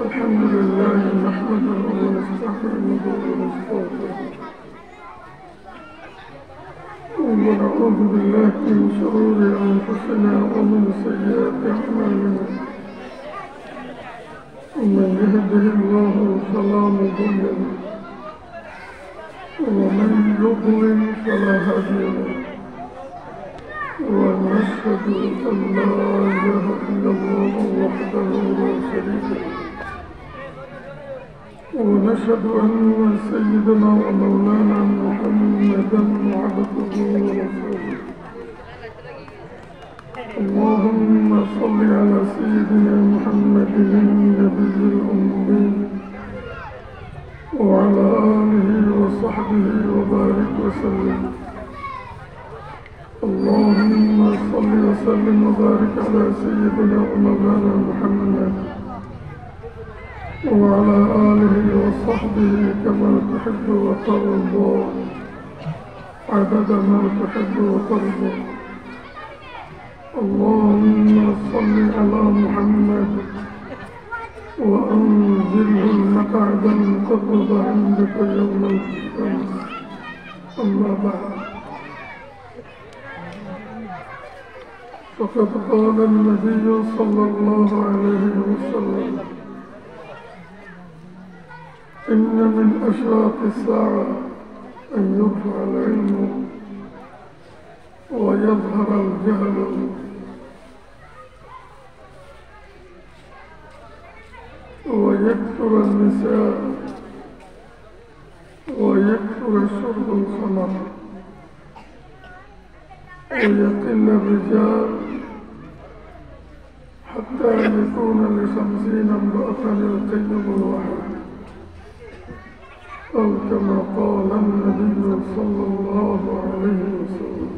الحمد لله نحمده ونستعينه ونستغفره ونعوذ بالله من شرور أنفسنا ومن سيئات أعمالنا من يهده الله فلا مضل له ومن يضلل فلا هادي له ونشهد أن لا إله إلا الله وحده لا شريك له ونشهد أن سيدنا ومولانا محمدا عبده ورسوله اللهم صل على سيدنا محمد النبي الأمي وعلى آله وصحبه وبارك وسلم اللهم صل وسلم وبارك على سيدنا ومولانا محمد وعلى آله وصحبه كما تحب وترضى عدد ما تحب وترضى اللهم صل على محمد وأنزله المقعد المقرب عندك يوم القيامة أما بعد فقد قال النبي صلى الله عليه وسلم إن من أشراط الساعة أن يرفع العلم ويظهر الجهل ويكثر النساء ويكثر شرب الخمر ويقل الرجال حتى يكون ل50 امرأة القيم الواحد أو كما قال النبي صلى الله عليه وسلم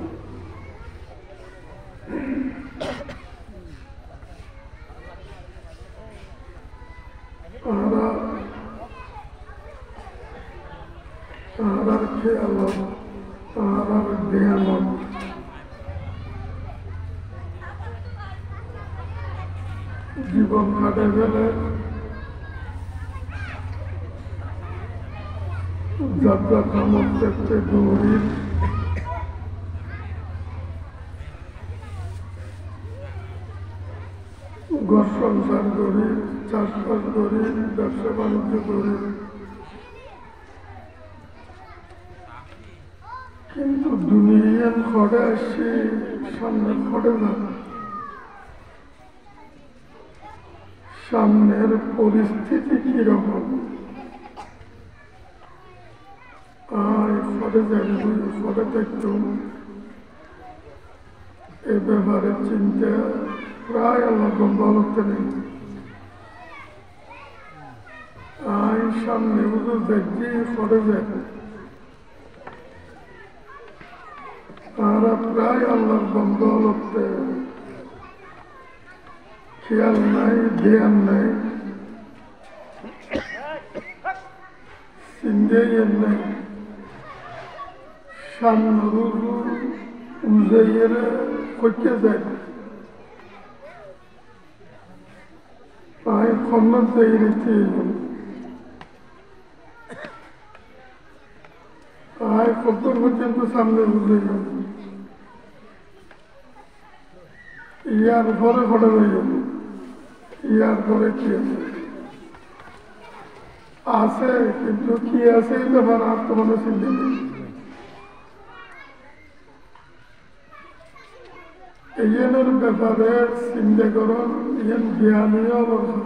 তাহার খেয়াল তাহার ধ্যান জীবন কাটে গেলে যাত্রা কামত দেখতে দৌড়ি ঘর সংসার করি চাষবাস করি ব্যবসা বাণিজ্য করি কিন্তু দুনিয়ার ঘরে আসছি সামনের ঘরে না সামনের পরিস্থিতি কিরকম ঘরে যাবি ঘরে দেখতাম এ ব্যাপারে চিন্তা প্রায় আল্লাহ বলতে নেই সামনে বুঝো দেখছি ঘরে যাই তারা প্রায় আল্লাহর বন্ধতে খেয়াল নাই ধ্যান নাই চিন্তাই নাই সামনে উজাইয়ের করতে যায় তাই খন্নত যাই রেখে তাই কত পর্যন্ত সামনে উজাই ইয়ার পরে ঘটে রয়ে যাবে ইয়ার পরে কি আছে কিন্তু কি আছে এই ব্যাপার আর তো কোনো চিন্তা নেই এইয়ের ব্যাপারে চিন্তা করুন ইয়েন জ্ঞানীয় অবস্থা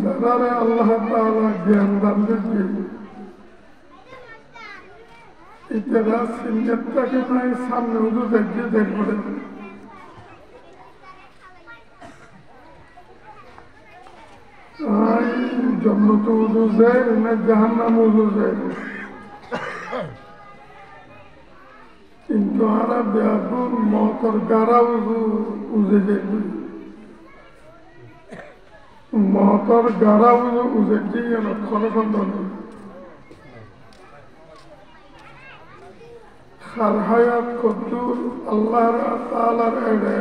যারা আল্লাহ তাআলা জ্ঞান দান দিচ্ছে ইতারা চিন্তাটাকে নাই সামনে উদু দেখে দেখবে জন্নত উদু যায় না জাহান্নাম উদু যায় কিন্তু আরা ব্যাপুর মতর গারা উজে যাবে মতর গারা উজে গিয়ে খরচ খার হায়াত কদ্দুর আল্লাহ তাআলার এড়ে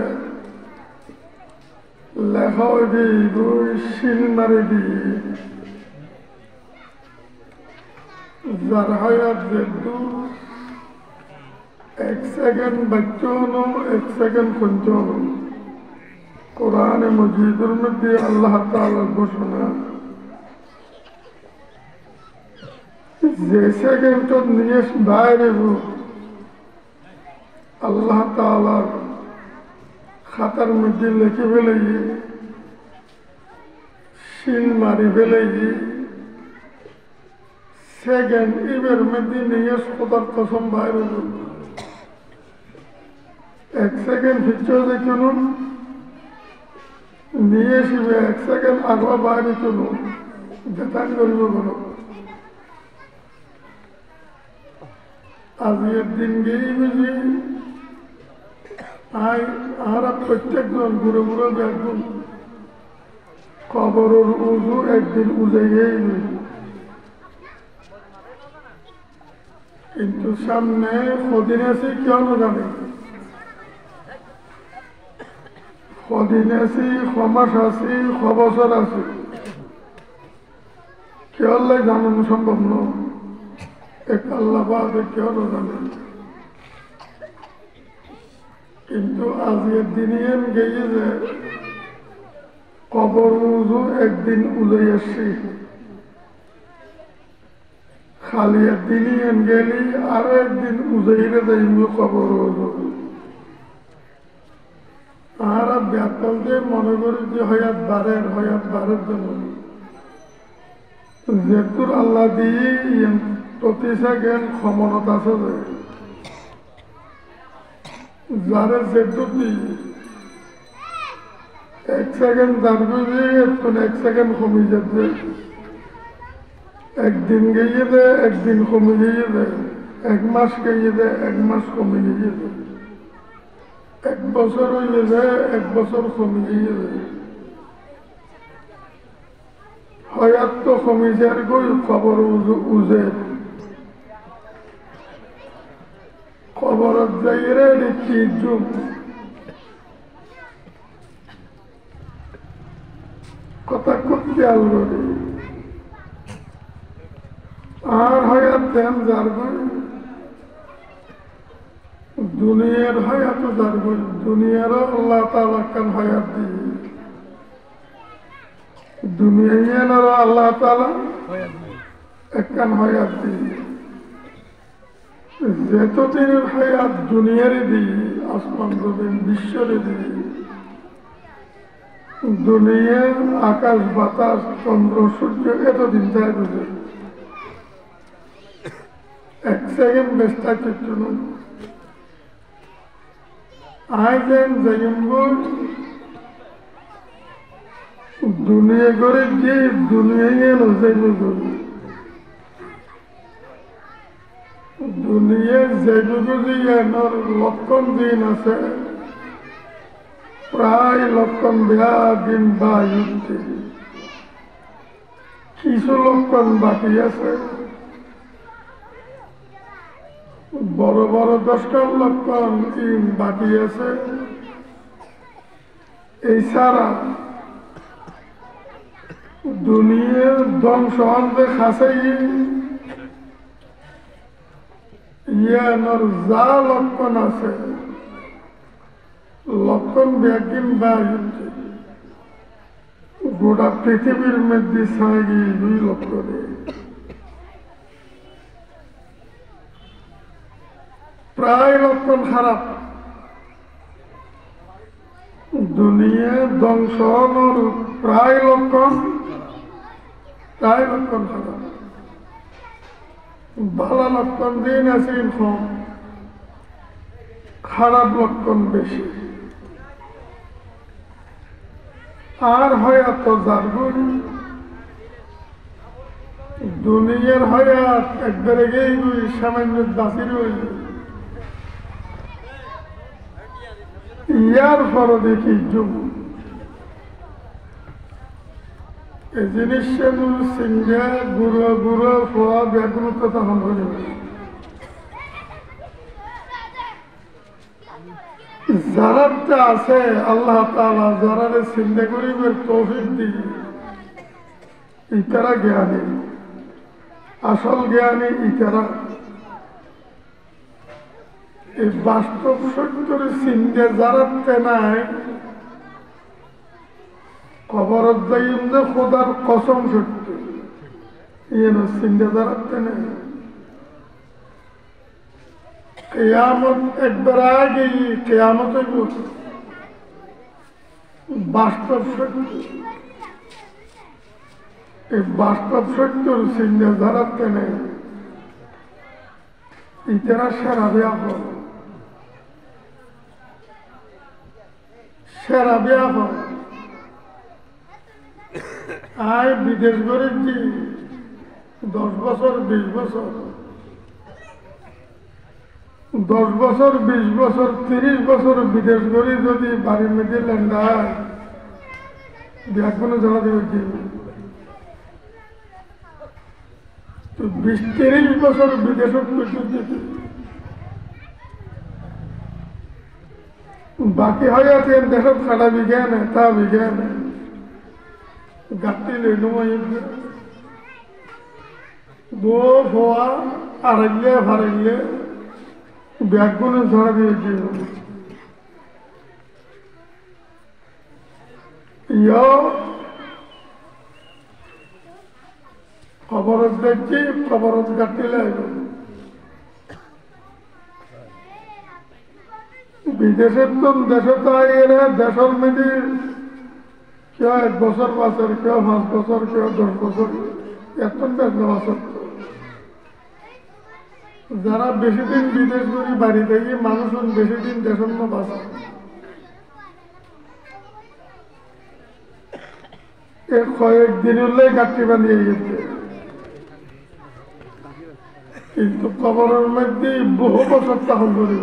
লেখা হইবে বই শিল মারি দিয়ে যার হায়াত যেদুর এক সেকেন্ড বাচ্চনো এক সেকেন্ড পঞ্চনো কোরআনে মজিদের মধ্যে আল্লাহ তাআলার ঘোষণা যে সেকেন্ড নিয়ে বাইরে আল্লাহ তাআলার খাতার মধ্যে লিখে ফেলে শিল মারি ফেলে সেকেন্ড এবার মধ্যে নিয়ে কোথার কসম বাইরে এক সেকেন্ড পিছিয়ে দেখুন নিয়ে শিবে এক সেকেন্ড আগা বাইরে চলুন যেতান করিব বলো আজকের দিন গেই বুঝি আর প্রত্যেকজন ঘুরে ঘুরে দেখুন কবরের উজু একদিন উজে গেই কিন্তু সামনে কদিন আছে কেন জানে কদিন আছি কমাস আছি কবছর আছে কেউ জানানো সম্ভব নয় এক আল্লাহ বাদে কেউ জানে কিন্তু আজকের দিনে গিয়ে যে কবর উজু একদিন উজে আসছি খালি একদিনই গেলি আরো একদিন উজেইরে যাইব কবর উজু আর ব্যাপার যে মনে করি যে হয়াত বারের জন্য যেহেতু আল্লাহ দিয়ে প্রতি সেকেন্ড ক্ষমতা আছে যারে যেহেতু এক সেকেন্ড দাঁড়বে যে এখন এক সেকেন্ড কমে যাচ্ছে একদিন গিয়ে দে একদিন কমে গিয়ে দে এক মাস গিয়ে দে এক মাস কমে গিয়ে দে এক বছর হইলে যায় এক বছর কমে গিয়ে যায় হয়াত তো কমিছে আর কই খবর উজে খবরত যাইরে দেখি যুগ কথা করতে আলগরি আর হয়াত দেন যার কই দুনিয়ার হায়াত যার কই দুনিয়ারও আল্লাহ তাআলা কান হায়াত দিয়ে দুনিয়ার আল্লাহ তাআলা একখান হায়াত দিয়ে যতদিন হায়াত দুনিয়ারে দিই আসমান জমিন বিশ্বরে দিই দুনিয়া আকাশ বাতাস চন্দ্র সূর্য এতদিন যায় বুঝে এক সেকেন্ড বেস্তা চিত্র আজ যাইব দুনিয়া করে যে দুনিয়ায় যাইব দুনিয়া যাইব যে লক্ষণ দিন আছে প্রায় লক্ষণ দিন বা কিছু লক্ষণ বাকি আছে বড় বড় 10টা লক্ষণ বাকি আছে এই সারা দুনিয়ার ধ্বংস অন্তে খাসাই ইয়ানোর যা লক্ষণ আছে লক্ষণ ব্যাগিন বা গোটা পৃথিবীর মধ্যে সাগি 2 লক্ষ প্রায় লক্ষণ খারাপ দুনিয়া ধ্বংস প্রায় লক্ষণ খারাপ ভালো লক্ষণ দিন আছে কম খারাপ লক্ষণ বেশি আর হয়াত যারগুন দুনিয়ার হয়াত একবারে গেই সামান্য বাঁচির হইল ইয়ার পর দেখি যুগ এই জিনিস সিংহা গুঁড়ো গুঁড়ো খোয়া ব্যাগুলো তো তখন হয়ে যারাতে আছে আল্লাহ তাআলা যারারে চিন্তা করিবের তৌফিক দিয়ে ইতারা জ্ঞানী আসল জ্ঞানী ইতারা এই বাস্তব সত্যের চিন্তা যারাতে নাই কবরত যাইম যে খোদার কসম সত্য ইয়েন চিন্তা যারাতে নাই কিয়ামত একবার আগে কিয়ামত বাস্তব সত্য এই বাস্তব সত্যর চিন্তা যারাতে নেই ইতারা সেরা বিয়া হয় সেরা বিয়া হয় আয় বিদেশ করেছি 10 বছর 20 বছর 10 বছর 20 বছর 30 বছর বিদেশ করে যদি বাড়ির মধ্যে ল্যান্ডায় বিয়া কোনো জানা দেবে 20-30 বছর বিদেশত বাকি হয়ে আছে দেশত খাটা বিজ্ঞান তা বিজ্ঞান গাঁটি লেনু বো ভোয়া আড়াইলে ভাড়াইলে ব্যাগগুলো ধরা দিয়েছে খবরত দেখছি খবরত কাটিলে বিদেশের তো দেশে তো এরা দেশের মধ্যে কেউ 1 বছর বাঁচের কেউ 5 বছর কেউ 10 বছর এত বাঁচত যারা বেশি দিন বিদেশ করি বাড়ি থেকে মানুষ বেশি দিন দেশের মধ্যে বাঁচে কয়েকদিন হলে গাঁটটি বাঁধিয়ে গেছে কিন্তু কবরের মধ্যে বহু বছর তাহল করে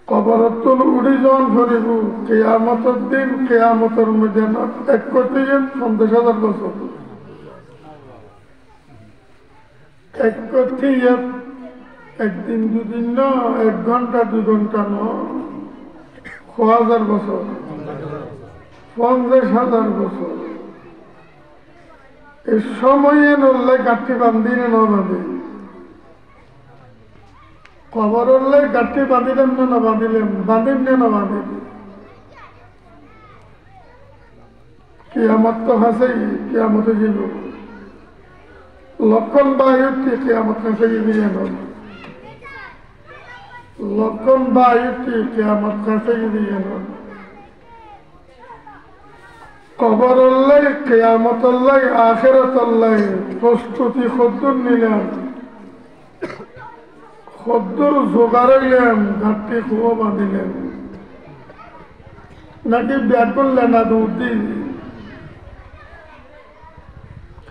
কবরত উড়ি জন করিব কেয়ামতের দিন কেয়ামতের মধ্যে 1,50,000 বছর 1,000 একদিন দুদিন ন 1 ঘন্টা 2 ঘন্টা ন 1,000 বছর 50,000 বছর এই সময়ে নড়লে গাঁটটি বান্ধি না বাঁধি খবর হলে গাঁটটি বাঁধিলেন না বাঁধিলেন বাঁধিন না বাঁধিল কিয়ামত তো হাসেই কিয়ামতে যাব লক্ষণ বায়ুটি কিয়ামত হাসে দিয়ে লক্ষণ বায়ুটি কিয়ামত হাসে দিয়ে কবর আল্লাহ কিয়ামত আল্লাহ আখিরাত আল্লাহ প্রস্তুতি খদ্দুর নিলাম খদ্দুর জোগাড়াইলাম ঘাটটি খুব বাঁধিলেন নাকি ব্যাগ করলেন না দুধ দিন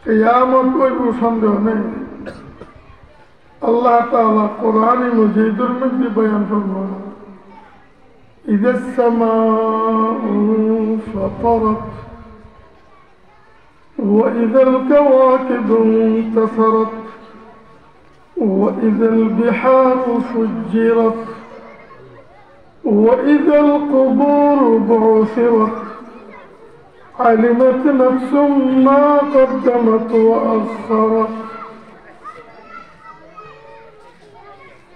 কিয়ামত কইব সন্দেহ নেই আল্লাহ তাআলা কোরআনে মজিদুর মধ্যে বয়ান ফরমান ইযা সামাউ ফাতারাত وإذا الكواكب انتثرت وإذا البحار فجرت وإذا القبور بعثرت علمت نفس ما قدمت وأخرت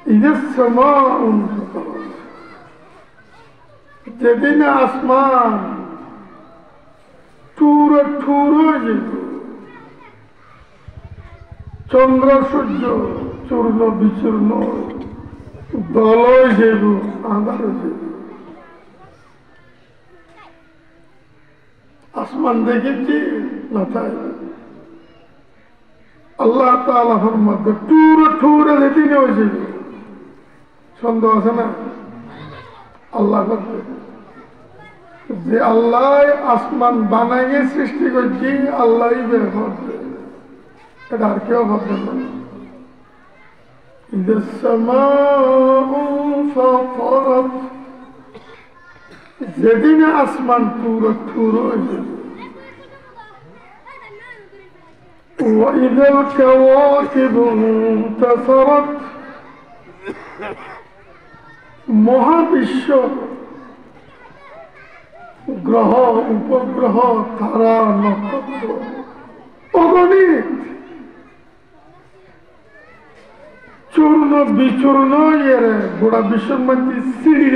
إذا السماء انفطرت যেদিন আসমান টুরো টুরো যেত চন্দ্র সূর্য চূর্ণ বিচূর্ণ দলয় যেব আধার যেব আসমান দেখেছি মাথায় আল্লাহ তাআলা ফরমাতে টুরো টুরো যেদিন হয়েছিল সন্দেহ আছে না আল্লাহ যে আল্লাহ আসমান বানাইয়ে সৃষ্টি করছি আল্লাহ বের করছে এটা আর কেউ ভাববে না যেদিন আসমান পুরো ঠুরো হয়েছে وإذا الكواكب انتثرت মহাবিশ্ব গ্রহ উপগ্রহ তারা নক্ষত্র অগণিত চূর্ণ বিচূর্ণ এর গোড়া বিশ্বের মধ্যে সিঁড়ি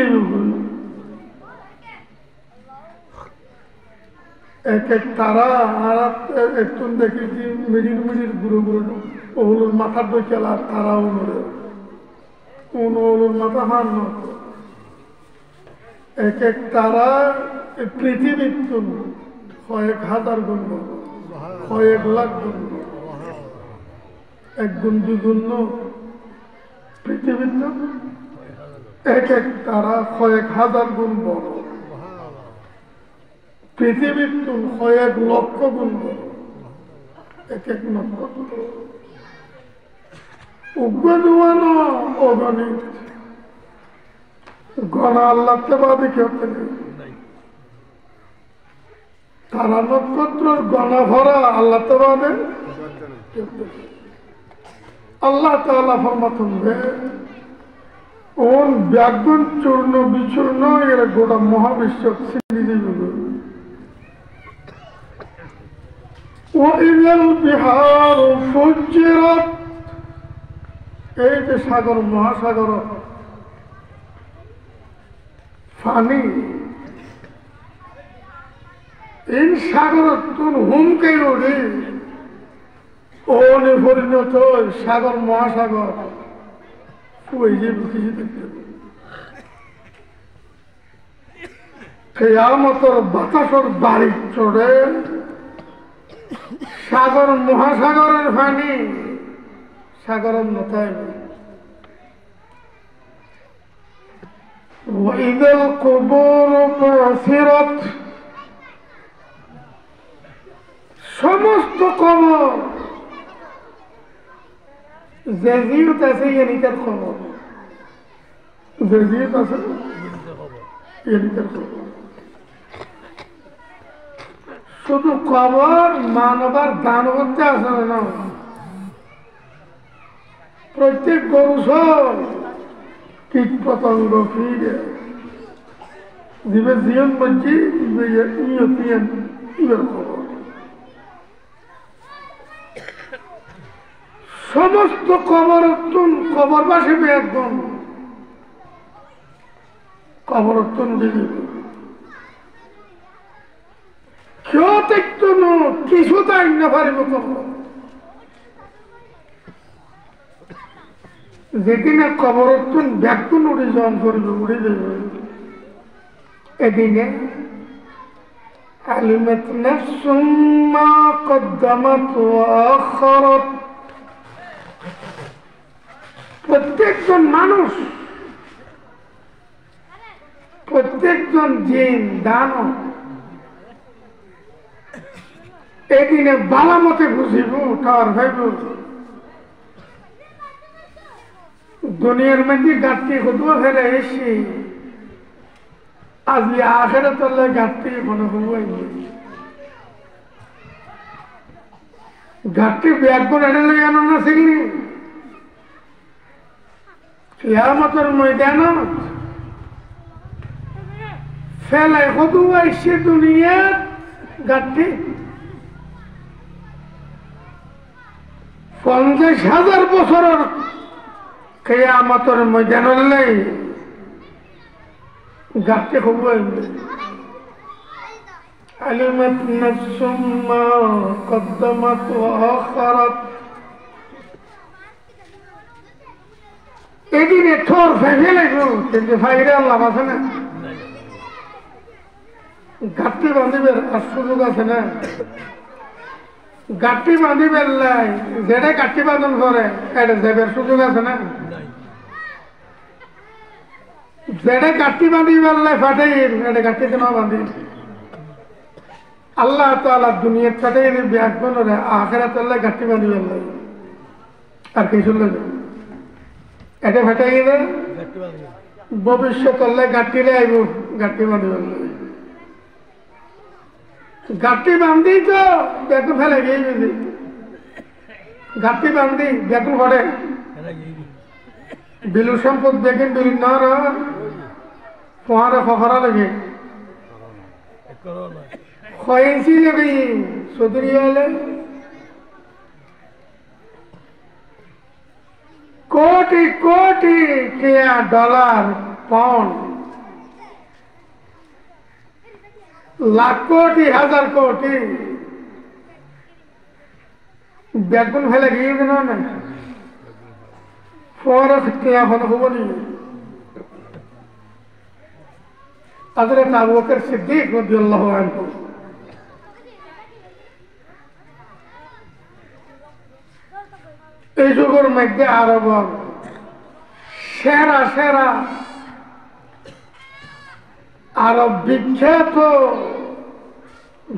এক এক তারা আর একটু দেখেছি মিডিল মিডিল গুরু গুরু ওগুলোর মাথার দই খেলা তারা ওগুলোর মাথা হার নত এক এক তারা পৃথিবীর জন্য কয়েক হাজার গুণ কয়েক লাখ গুণ এক গুণ দুগুণ পৃথিবীর জন্য এক এক তারা কয়েক হাজার গুণ বড় পৃথিবীর তুল কয়েক লক্ষ গুণ বড় এক এক নক্ষত্র উগ্রদুয়ানো অগণিত গণা আল্লাহ বাদে কেউ নেই তারা নক্ষত্রের গণা ভরা আল্লাহ বাদে আল্লাহ তাআলা ফরমাতেন ওন ব্যাগুন চূর্ণ বিচূর্ণ এর গোটা মহাবিশ্ব ছিনিয়ে দিবে ওয়াইযাল বিহার ফুজ্জিরাত এই যে সাগর মহাসাগর পানি এই সাগর তুন হুমকে ওঠে ওনে পরিণত সাগর মহাসাগর ওই যে কিছু দেখতে কিয়ামতের বাতাসর বাড়ি চড়ে সাগর মহাসাগরের পানি সাগরের মাথায় ওয়াইদাল কুবুর বুসিরাত সমস্ত কবর জাজিরত আছে ইয়ানিকার খবর জাজিরত আছে ইয়ানিকার খবর শুধু কবর মানবার দান করতে আসে না প্রত্যেক গরুসর কীট পতঙ্গ ফিরে জীবের জীবন বলছি ইবের খবর সমস্ত কবরবাসী একদম কবরত্তন দিবি কেউ দেখতো না কিছু তাই না পারিব যেদিনে কবরত্তন ব্যাকুন উড়ে জন করিব উড়ে যাবে এদিনে আলিমাত নাফসুম মা কদ্দামাত ওয়া আখারাত প্রত্যেকজন মানুষ প্রত্যেকজন জিন দানব এদিনে বালা মতে বুঝিব তার ভাইব দুনিয়ার মধ্যে গাঁটটি খুদবা ফেলে এসি আজ আখেরে তলে গাঁটটি মনে হবই গাঁটটি ব্যাগ করে এনে লাগানো না শিখলি কিয়ামতের ময়দানত ফেলে খুদবা এসে দুনিয়ার গাঁটটি 50,000 বছরের কিয়ামতের ময়দানে গাঁটটি খুবই আলিমাত নাফসুম মা কদ্দামাত ওয়া আখারাত এদিনে ঠোর ফেলে লাগবে কিন্তু ফাইরে আল্লাহ আছে না গাঁটটি বাঁধিবের আর সুযোগ আছে না গাঁটটি বাঁধিবের লাই যেটা গাঁটটি বাঁধন করে এটা যাবের সুযোগ আছে না যেটা গাঁটটি বাঁধিবের লাই ফাটাই এটা গাঁটটিতে না বাঁধি আল্লাহ তাআলা দুনিয়ার ফাটাই ব্যাগ বনরে আখিরাত আল্লাহ গাঁটটি বাঁধিবের লাই আর কিছু লাগে এটা ফাটাই গেলে ভবিষ্যৎ আল্লাহ গাঁটটিলে আইব গাঁটটি বাঁধিবের লাই গাঁটটি বান্ধি তো বেগুন ফেলে গিয়ে বুঝি গাঁটটি বান্ধি বেগুন ঘরে বিলু সম্পদ বেগুন বিলু না তোমারে খখরা লাগে খয়েছি যাবে চৌধুরী হলে কোটি কোটি টিয়া ডলার পাউন্ড লাখ কোটি হাজার কোটি ব্যাগুন ফেলে গিয়ে দিন না পরে টিয়া হলো হবনি হযরত আবু বকর সিদ্দিক রাদিয়াল্লাহু আনহু এই যুগের মধ্যে আরবের সেরা সেরা আরব বিখ্যাত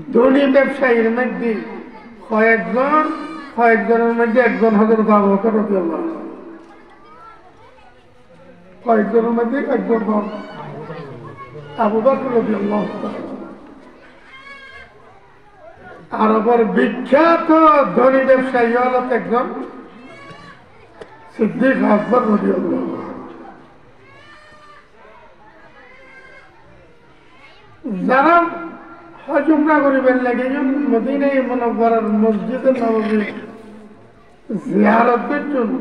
ধনী ব্যবসায়ীর মধ্যে কয়েকজনের মধ্যে একজন হযরত আবু বকর রাদিয়াল্লাহু আনহু কয়েকজনের মধ্যে একজন আবু বকর রাদিয়াল্লাহু তাআলা আরবের বিখ্যাত ধনী ব্যবসায়ী হল একজন সিদ্দিক আকবর রাদিয়াল্লাহু আনহু। যারা হজ উমরা করিবেন লাগে মদিনায়ে মুনাওয়ারার মসজিদে নববী জিয়ারতের জন্য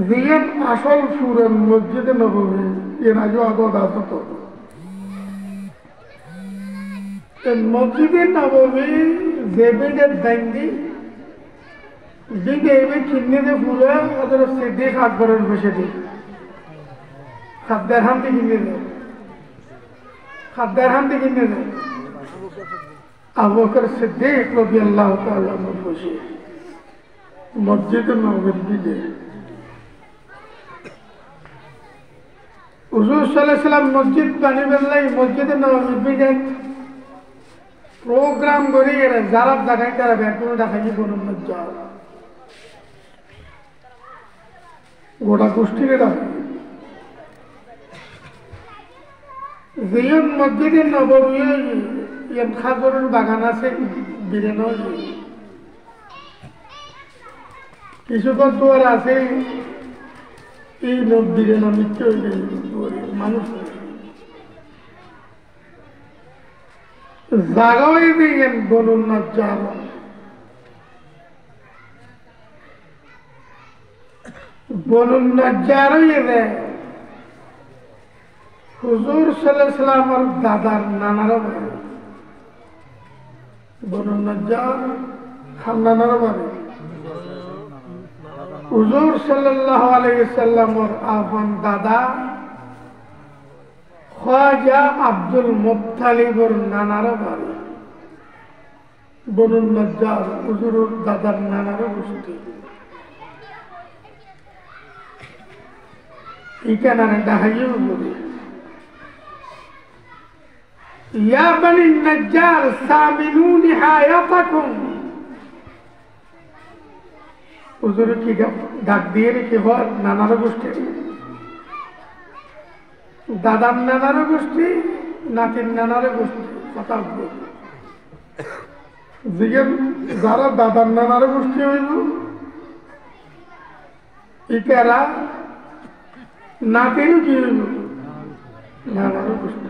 জিয়ার আসল সুরের মসজিদে নববী এর আগে আদত আসত মসজিদে নববী যে বেডের দাঙ্গি দিকে এবার কিনে দিয়ে পুরো ওদের সিদ্দিক আকবরের বসে দিই খাদ্যের হামটি কিনে দেয় খাদ্যের হামটি কিনে দেয় আবু বকর সিদ্দিক রাদিয়াল্লাহু তাআলা বসে মসজিদে নববীর দিকে হুজুর সাল্লাল্লাহু আলাইহি ওয়াসাল্লাম মসজিদ বানিবেন লাই মসজিদে নববীর দিকে প্রোগ্রাম করে যারা দেখাই তারা ব্যাকুল দেখাই বলুন মজ্জা গোটা গোষ্ঠীকে ডাকে জিয়ন মসজিদে নববী খাজরের বাগান আছে বিরেন কিছু দুয়ার আছে এই বিরেন মৃত্যু মানুষ জাগাই দিয়েন বলুন না যারা বলুন না যারাই দেয় হুজুর সাল্লাল্লাহু আলাইহি ওয়াসাল্লামের দাদার নানার বাড়ি বলুন না যার খানদানের বাড়ি হুজুর সাল্লাল্লাহু আলাইহি ওয়াসাল্লামের আপন দাদা খাজা আব্দুল মুত্তালিবের নানার বাড়ি বনু নজ্জার হুজুরের দাদার নানার গোষ্ঠী এখানে ডাহাইও বলি ইয়া বনি নজ্জার সামিনু নিহায়াতাকুম হুজুর কি ডাক দিয়ে রেখে হয় নানার গোষ্ঠী দাদার নানার গোষ্ঠী নাতির নানার গোষ্ঠী কথা যারা দাদার নানার গোষ্ঠী হইল ইটারা নাতিরও কি হইল নানার গোষ্ঠী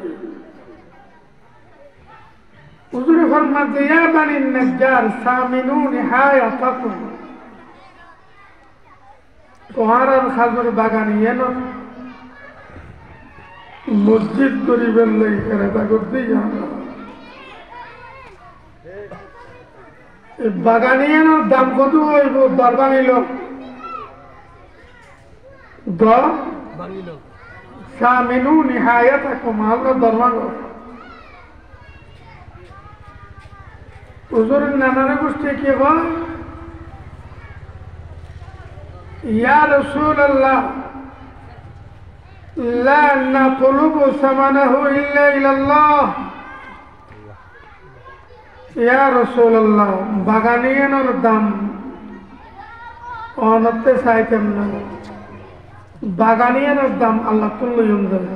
হুজুর ফরমাতে ইয়া বানি নজ্জার সামিনু নিহায়াতাকুম তোমার খাজুর বাগান এন মসজিদ করিবেন এটা করতেই বাগানিয়ানোর দাম কত হইব দর বানিল সামিনু নিহায়াতাকুম আমরা দর বাঙ হুজুরের নানার গোষ্ঠী কি হয় ইয়া রাসূলুল্লাহ লা নাতলুবু সামানাহু ইল্লা ইলাল্লাহ ইয়া রাসূলুল্লাহ বাগানিয়ানোর দাম অনতে চাইতাম না বাগানিয়ানোর দাম আল্লাহ তুল্যম দেবে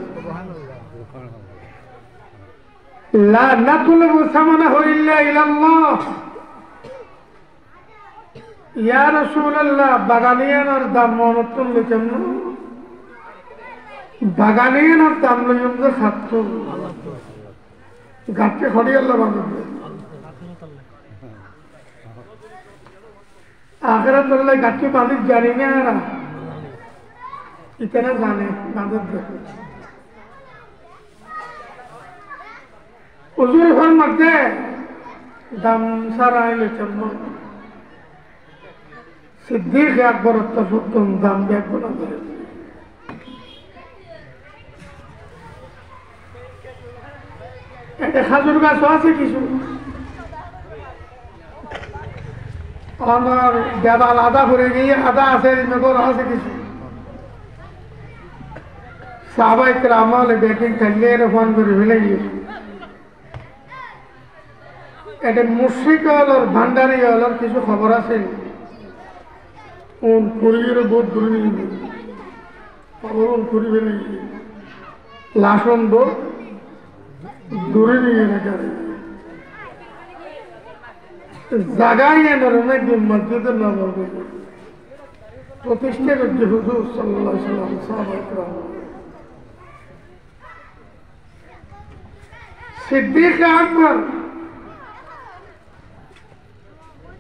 লা নাতলুবু সামানাহু ইল্লা ইলাল্লাহ ইয়া রাসূলুল্লাহ বাগানিয়ানোর দাম অনতে কেমন বাগানে না তামলয়ম যে খাত গাছকে খড়ি আল্লাহ বানাবে আখেরাত আল্লাহ গাছকে বাঁধি জানি না আর ইতারা জানে বাঁধের দেখে হুজুর ঘর মধ্যে দাম সারা আইলে চলম সিদ্দিক আকবর অত্যসত্তম দাম ব্যাগ বলা যায় একটা খাজুর গাছও আছে কিছু আমার দেওয়াল আদা করে গিয়ে আদা আছে মেঘর আছে কিছু সাহাবায়ে কেরাম ব্যাটিং খেললে ফোন করে ফেলে গিয়েছে এটা মুশরিক হলার ভান্ডারি হলার কিছু খবর আছে কোন ফুরিয়ে বোধ ধরে খবর ফুরি ফেলে লাশন বোধ দূরে নিয়ে রাখা জায়গায় নরমে মসজিদের নববী প্রতিষ্ঠা করছে হুজুর সাল্লাল্লাহু আলাইহি ওয়াসাল্লাম সাহাবায়ে কেরাম সিদ্দিক আকবর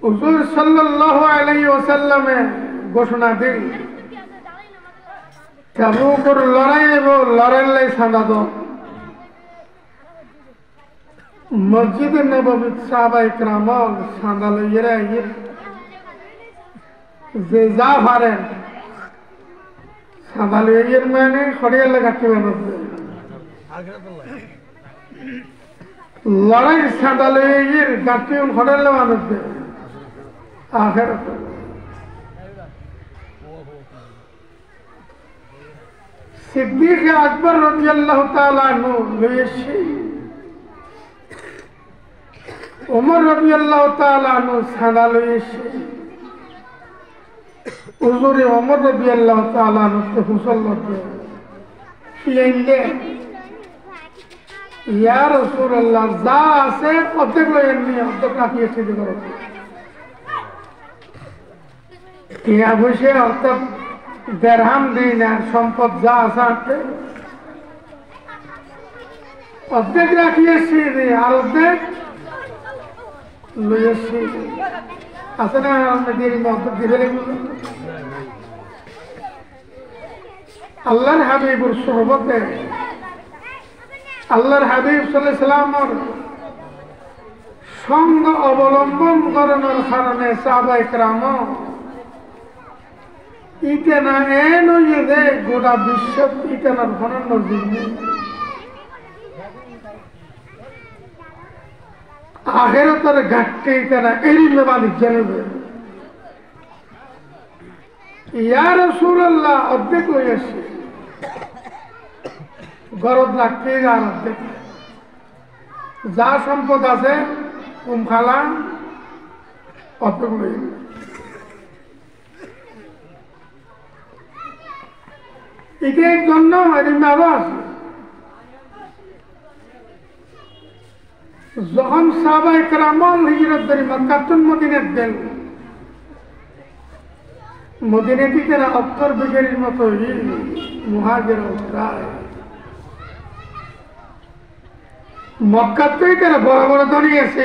হুজুর সাল্লাল্লাহু আলাইহি ওয়াসাল্লামে ঘোষণা দিল তাবুকের লড়াই এবং লড়াই সাদা দাও মসজিদ নববী সাহাবায়ে কেরাম সাদা লইরা যে যা পারেন সাদা লইয়ের মানে খড়িয়া লাগাতে বানাবে লড়াই সাদা লইয়ের গাঁটি খড়িয়া বানাবে আখিরাত সিদ্দিক আকবর রাদিয়াল্লাহু তাআলা আনহু লইয়েছে ওমর রাদিয়াল্লাহু তাআলা আনহু সাদা লইয়েছে হুজুরে ওমর রাদিয়াল্লাহু তাআলা আনহু মুসল্লাতে ফিলেইলে ইয়া রাসূলুল্লাহ যা আছে অর্ধেক লইয়েন নি অর্ধেক রাখিয়েছে দিগর টিয়া বসে অর্থাৎ দেড়হাম দিন আর সম্পদ যা আছে অর্ধেক রাখিয়েছি আর অর্ধেক লইয়েছি আছে না অর্ধেক দিবে আল্লাহর হাবিবুর সোহবতে আল্লাহর হাবিব সাল্লাল্লাহু আলাইহি ওয়াসাল্লামের সঙ্গ অবলম্বন করানোর কারণে সাহাবায়ে কেরাম ইতেনা এন যে গোটা বিশ্ব ইতেনার ফোনের নজর নেই আখিরাতের ঘাটতে ইতেনা এরই মেবালিক জানবে ইয়া রাসূলুল্লাহ অর্ধেক লইয়াছে গরদ লাগতে আর অর্ধেক যা সম্পদ আছে কুমখালা অর্ধেক লইয়া এটার জন্য যখন সাহাবায়ে কেরাম হিজরত করে মক্কা থেকে মদিনায় গেল মদিনা থেকে অক্ষর বিজয়ের মতো মুহাজির প্রায় মক্কা থেকে তারা বড় বড় ধনী আছে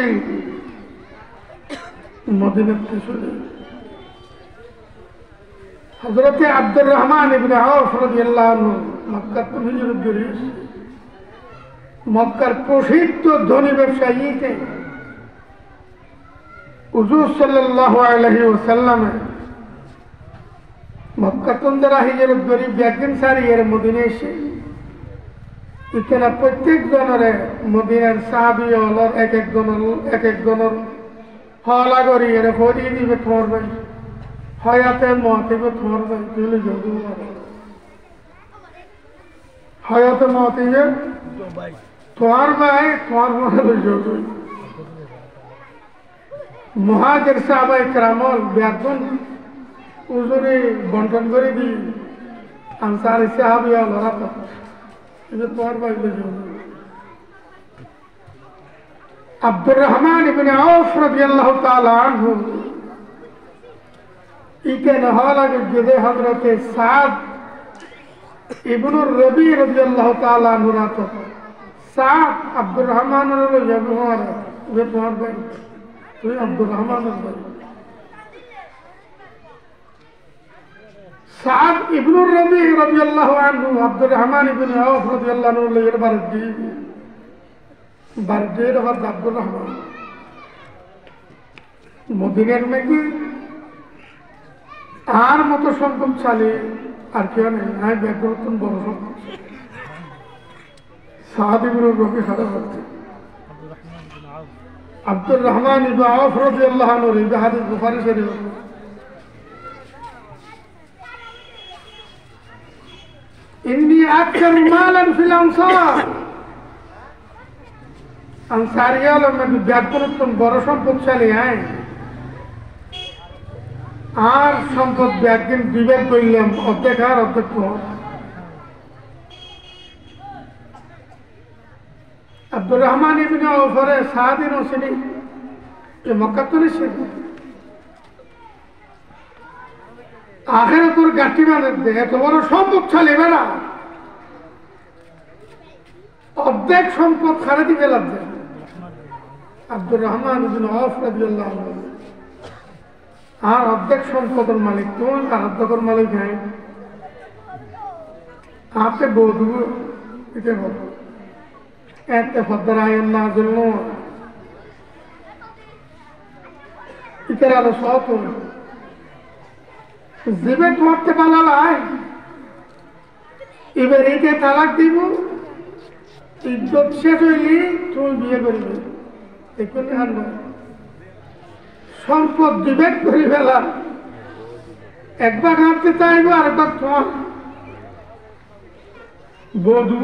মদিনাতে চলে হযরত আব্দুর রহমান ইবনে আওফ রাদিয়াল্লাহু আনহু মক্কা থেকে হিজরত করে মক্কার প্রসিদ্ধ ধনী ব্যবসায়ী হুজুর সাল্লাল্লাহু আলাইহি ওয়াসাল্লাম মক্কা থেকে যারা হিজরত করে একদিন সারি এর মদিনায় এসে এখানে প্রত্যেক জনের মদিনার সাহাবী হল এক একজনের হলা করি এর হরিয়ে দিবে তোমার ভাই হয়াতে মহাতিবে তোমার ভাই তুলে যাবো হয়াতে মহাতিবে তোমার ভাই তোমার মনে যাবো মুহাজির সাহাবায়ে কেরাম বেতন উজুরে বন্টন করে দিই আনসারি সাহাবী হলরা তো তোমার ভাই যাবো আব্দুর রহমান ইবনে আওফ রাদিয়াল্লাহু তাআলা আনহু ইকে নহলা যে হযরতে সাদ ইবনুর রবি রাদিয়াল্লাহু তাআলা আনহু রাত সাদ আব্দুর রহমানের ব্যবহার ব্যবহার ভাই তুই আব্দুর রহমানের ভাই সাদ ইবনুর রবি রাদিয়াল্লাহু আনহু আব্দুর রহমান ইবনে আওফ রাদিয়াল্লাহু আনহু এর বারদের আব্দুর রহমান মদিনার মধ্যে আর মতো সম্পদশালী আর কেউ নেই নাই ব্যাকরণ বড় সম্পদ সাদ ইবনুর রবি খারাপ হচ্ছে আব্দুর রহমান ইবনে আওফ রাদিয়াল্লাহু আনহু এই হাদিস বুখারী শরীফ ইন্নী আকসারু মালান ফিল আনসার আনসারিয়াল মধ্যে ব্যাকরণ বড় সম্পদশালী হয় আর সম্পদ একদিন বিবেক করলাম অর্ধেক আর অর্ধেক আব্দুর রহমান ইবনে আওফের সাহাবী নসিনী এ মক্কাতুল শিরক আখিরাতুর গাঠি বানাতে এত বড় সম্পদশালী বেলা অর্ধেক সম্পদ খারাপ দিবে লাগবে আব্দুর রহমান ইবনে আওফ রাদিয়াল্লাহু আনহু আর অর্ধেক সম্পদের মালিক তোমার আর অর্ধেকের মালিক হয় আপনি বৌদ্ধ এটা হতো এতে ফদ্দার আয়ন না জন্য ইতার আরো সত জীবে তোমারতে পালালায় এবার এইটা তালাক দিব ইজ্জত শেষ হইলি তুমি বিয়ে করবে এখানে আর নয় সম্পদ বিবেক করে ফেলা একবার হাঁটতে চাইবো আরেকবার তোমার বধব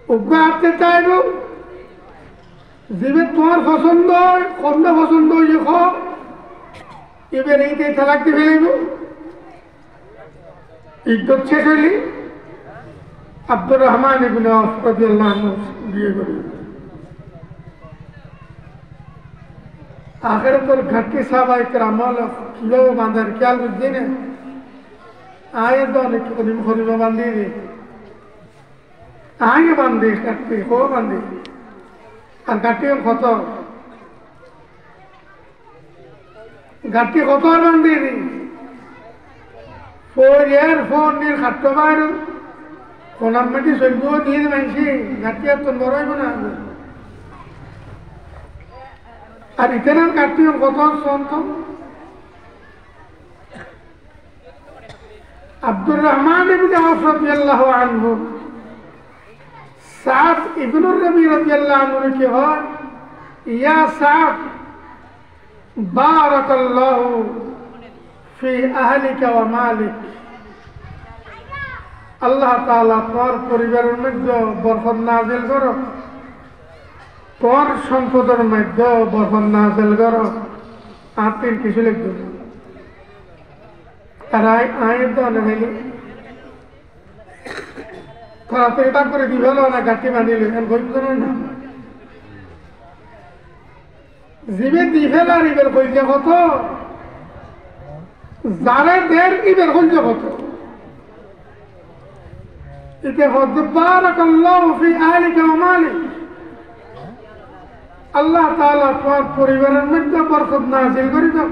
ওকে হাঁটতে চাইব জীবে তোমার পছন্দ হয় কমটা পছন্দ হয়ে খাও এবার এইটাই তালাকতে ফেলাইব ইজ্জত শেষ হইলি আব্দুর রহমান ইবনে আওফ রাদিয়াল্লাহু আনহু বিয়ে করবে आखिरतुल घटकी साहब इकरामल किलो बांधर क्या बुद्धि ने आए तो निम खोलिबा बांधी दी आगे बांधी घटकी हो बांधी और घटकी कत घटकी कत बांधी दी 4 year 4 नीर खट्टो बाहर कोना मिट्टी सोलबो दिए मानसी घटकी तो बड़ो बना আর ইতারের কাটিও কত সন্ত আব্দুর রহমান ইবনে আওফ রাদিয়াল্লাহু আনহু সাদ ইবনুর রবি রাদিয়াল্লাহু আনহু কি হয় ইয়া সাদ বারাকাল্লাহু ফি আহলিকা ওয়া মালিক আল্লাহ তাআলা তোর পরিবারের মধ্যে বরকত নাযিল করো তোর সম্পদের মধ্যে বরকত নাযিল করো আর তিন কিছু লিখবে তারা আয়ের দাও না ভাইলি তারা তো এটা করে দিবে না গাঠি বাঁধিলে বলব না জীবে দিবেল আর ইবের কইছে কত যারে দের ইবের কইছে কত এতে হযরত বারাকাল্লাহু ফি আহলিকা ওয়া মালিক আল্লাহ তাআলা তোর পরিবারের মধ্যে বরকত নাযিল করে দাও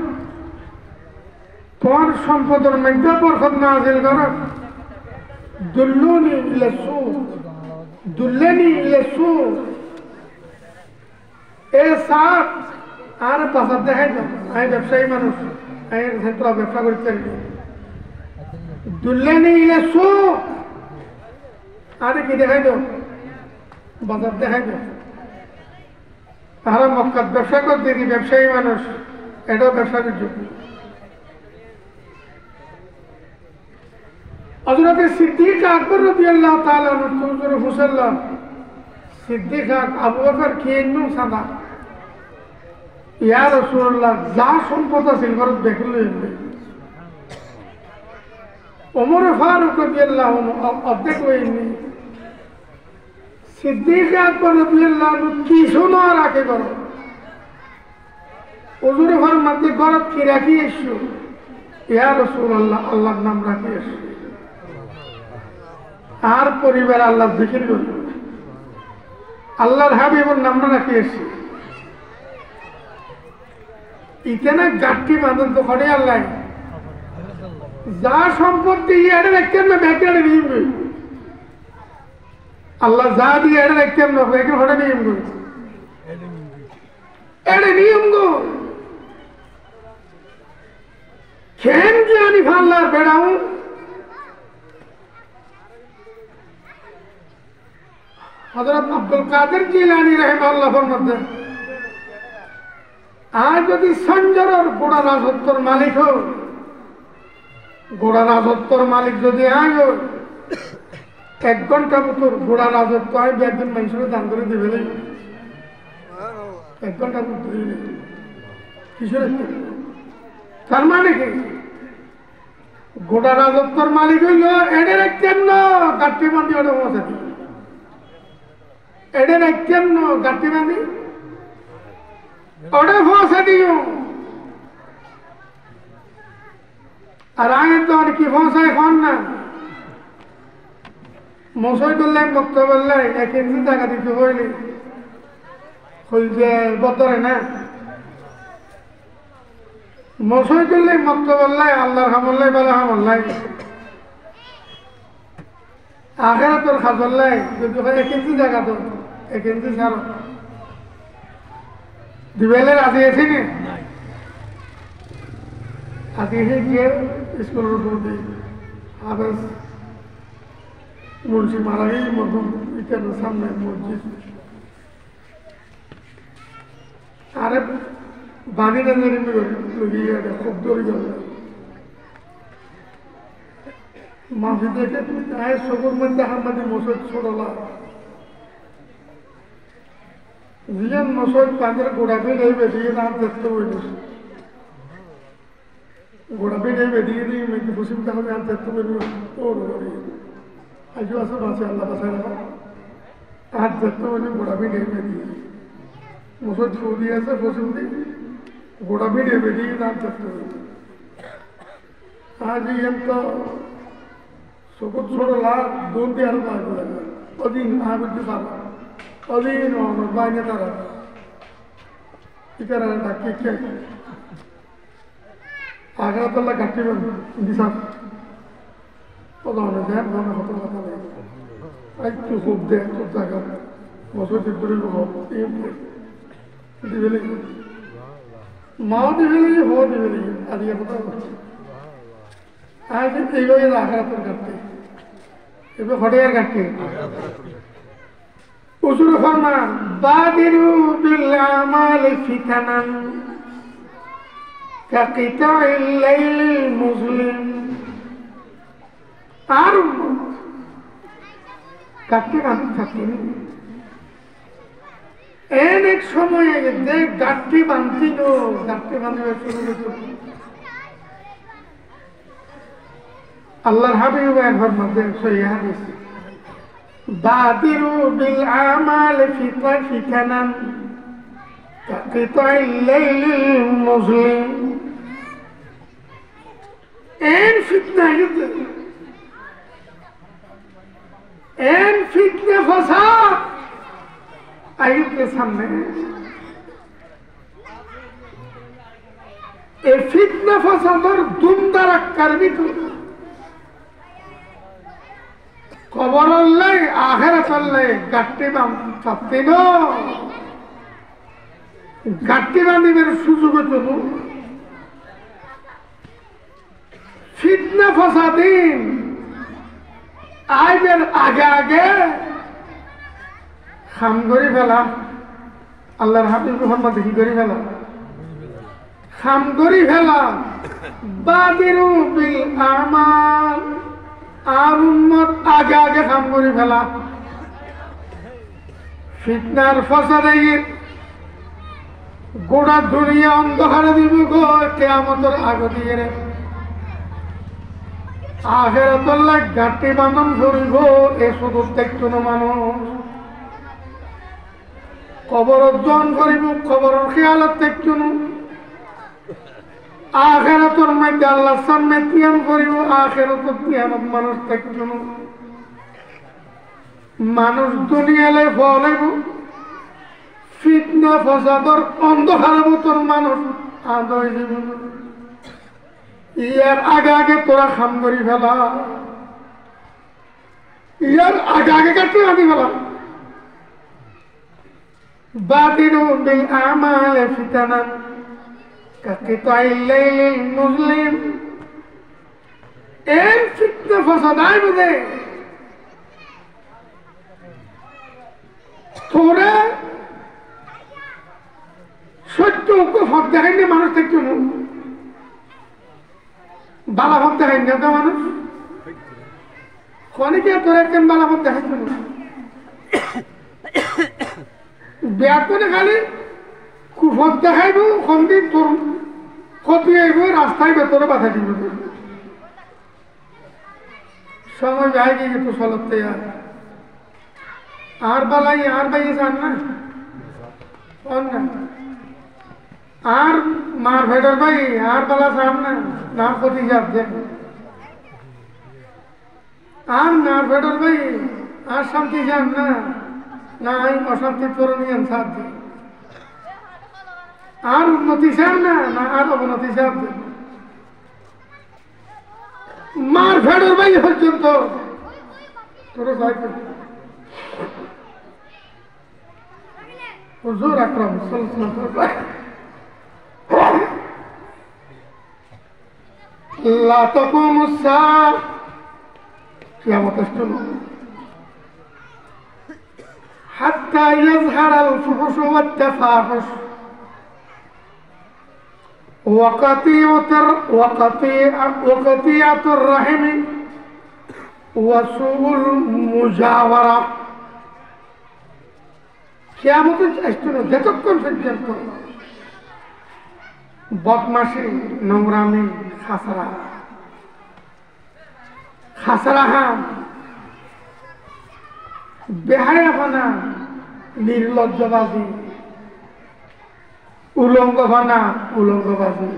তোর সম্পদের মধ্যে বরকত নাযিল করো দুল্লুনি ইলা সুক দুল্লনি ইলা সুক এ সাত আর বাজার দেখাই দাও আমি ব্যবসায়ী মানুষ আমি ক্ষেত্রে ব্যবসা করতে দুল্লনি ইলা সুক আরে কি দেখাই দাও বাজার দেখাই দাও তারা মক্কার ব্যবসা করতে দিই ব্যবসায়ী মানুষ এটাও ব্যবসা করছে হযরত সিদ্দিক আকবর রাদিয়াল্লাহু তাআলা হুজুর মুসাল্লাম সিদ্দিক আবু বকর কিয়েনু সাদা ইয়া রাসূলুল্লাহ যা সম্পদ আছে ঘর দেখলে ওমর ফারুক রাদিয়াল্লাহু আনহু অর্ধেক হয়নি সিদ্দিক আকবর রাদিয়াল্লাহু আনহু কি শোনা রাখে করো হুজুর ঘর মধ্যে ঘর কি রাখি এসো ইয়া রাসূলুল্লাহ আল্লাহর নাম রাখিস আর পরিবার আল্লাহ জিকির করি আল্লাহর হাবিবের নামটা রাখিস ইতেনা গাঠি বাঁধন তো খড়ে আল্লাহ যা সম্পত্তি এটা রাখতেন না ব্যাংকে নিয়ম করি আল্লাহ যা দিয়ে এটা রাখতেন না ব্যাংকে খড়ে নিয়ম করি এটা নিয়ম গো খেন জানি ফাল্লার বেড়াও হযরত আব্দুল কাদের জিলানী রাহিমাহুল্লাহ ফরমাতেন আর যদি সঞ্জরের গোড়া রাজত্বর মালিক হোক গোড়া রাজত্বর মালিক যদি আয় 1 ঘন্টা মতো গোড়া রাজত্ব হয় একজন মানুষের দান করে দিবে 1 ঘন্টা মতো দিবে কিসের তার মানে কি গোড়া রাজত্বর মালিক হইল এদের কেন গাঠি বান্ধি ওটা পৌঁছে দিই এদের কেন গাঠি বান্ধি ওটা পৌঁছে দিও আর আগে তো আর কি পৌঁছায় এখন না মশাই করলেন বক্তব্য বললে 1 ইঞ্চি টাকা দিতে হইলে হইলে বদরে না মশাই করলে বক্তব্য বললে আল্লাহর হামল্লাই বলে হামল্লাই আখেরা তোর খাজল্লাই যদি 1 ইঞ্চি টাকা তো 1 ইঞ্চি ছাড়ো দিবেলে রাজি আছি নি আজকে গিয়ে স্কুলের উপর দিয়ে আবেশ মুন্সি মারা গেই মরহুম ইটার সামনে মসজিদ আরে বানি না লুকিয়ে খুব দৌড়ি গেল মাফি দেখে সবুর মধ্যে হামাদি মসজিদ ছোড়লা জিয়ান মসজিদ পাঁচের গোড়া বেড়ে বেরিয়ে নাম দেখতে বলিস গোড়া বেড়ে বেরিয়ে দিয়ে মেয়েকে বসিম তাহলে আর দেখতে বলি ওর আজও আছে বাঁচে আল্লাহ বাঁচায় না আর দেখতে বলি গোড়া বেড়ে বেরিয়ে মসজিদ সৌদি আছে বসিম দি গোড়া বেড়ে বেরিয়ে নাম দেখতে বলি আজ ইয়ান তো সবুজ ছোড়লা দোন দিয়ে আরো পাওয়া যাবে অদিন আবিদ্যু পাবা অদিন বাইনে তারা ইকারা ডাকি কে আগ্রাতলা গাঠি দিশা প্রধান দেন মনে হতো কথা নেই একটু খুব দেন তোর জায়গা মসজিদ করে দিবেলি মাও দিবেলি হো দিবেলি আজকে কথা বলছি আজ এইভাবে আগ্রাতর গাঠি এবার হটেয়ার গাঠি উসুর ফরমান বাদিরু বিল আমাল ফিতানান কাকিতাইল লাইল মুজলিম আর কাটতে কাটতে থাকেন এক সময় যে গাঠি বাঁধছিল গাঠি বাঁধবে শুরু করছিল আল্লাহর হাবিব একবার মধ্যে সহি হাদিস বাদিরু বিল আমাল ফিতানান কাকিতাইল লাইল মুজলিম en fitne fasad आयुब के सामने ए फितने फसाद और दुमदारा करबी तो कबर अल्लाह आखिरत अल्लाह गाट्टी बाम चाहते नो गाट्टी बांधी मेरे सुजुग तो फितने फसादीन आइबर आगे आगे खाम करी फेला अल्लाहर हाबिब मोहम्मद ही करी फेला खाम करी फेला बादिरु बिल आमाल আর উম্মত আগে আগে খাম করি ফেলা ফিতনার ফসাদে গোটা দুনিয়া অন্ধকারে দিব গো কিয়ামতের আগে দিয়ে রে আখিরাতুল্লাহ গাটি বান্ধন করিব এ শুধু দেখতো না মানুষ কবর জন করিব কবরের খেয়ালত দেখতো না আখিরাতের মধ্যে আল্লাহর সামনে কিয়াম করিব আখিরাতের কিয়ামত মানুষ থাকবে না মানুষ দুনিয়ালে ফলাইব ফিতনা ফসাদর অন্ধকার মতন মানুষ আদয় জীবন ইয়ার আগে আগে তোরা খাম করি ফেলা ইয়ার আগে আগে কাটি আদি ফেলা বাতিরু বিল আমাল ফিতানা কাকিতাইল লাইল মুসলিম এর ফিতনা ফসাদ আই বুঝে তোরা সত্য হক দেখাইনি মানুষ থাকতো না বালা হক দেখাইনি তো মানুষ খনিকে তোর একজন বালা হক দেখাইতো না ব্যাপনে খালি কুফত দেখাইব খন্দি তোর কপি আইব রাস্তায় ভেতরে বাধা দিব সময় যায় গিয়ে তো চলতে আর বালাই আর বাইয়ে যান না আর মার ভেটর ভাই আর বালা চান না না ক্ষতি যাচ্ছে আর মার ভেটর ভাই আর শান্তি যান না না অশান্তি করণীয় সাধ্য আর উন্নতি চান না না আর অবনতি সাধ্য মার ভেটর ভাই পর্যন্ত তোর সাইকেল হুজুর আকরাম সাল্লাল্লাহু আলাইহি লা তাকুমুস সাআহ কিয়ামত আসবে হাত্তা ইয়াযহারাল ফুহুশ ওয়াত তাফাহুশ ওয়াকাতিআতুর রাহিম ওয়া সুউল মুজাওয়ারা কিয়ামত আসবে যতক্ষণ পর্যন্ত বদমাশি নোংরামি খাসারা বেহায়াপনা নির্লজ্জবাজি উলঙ্গবাজি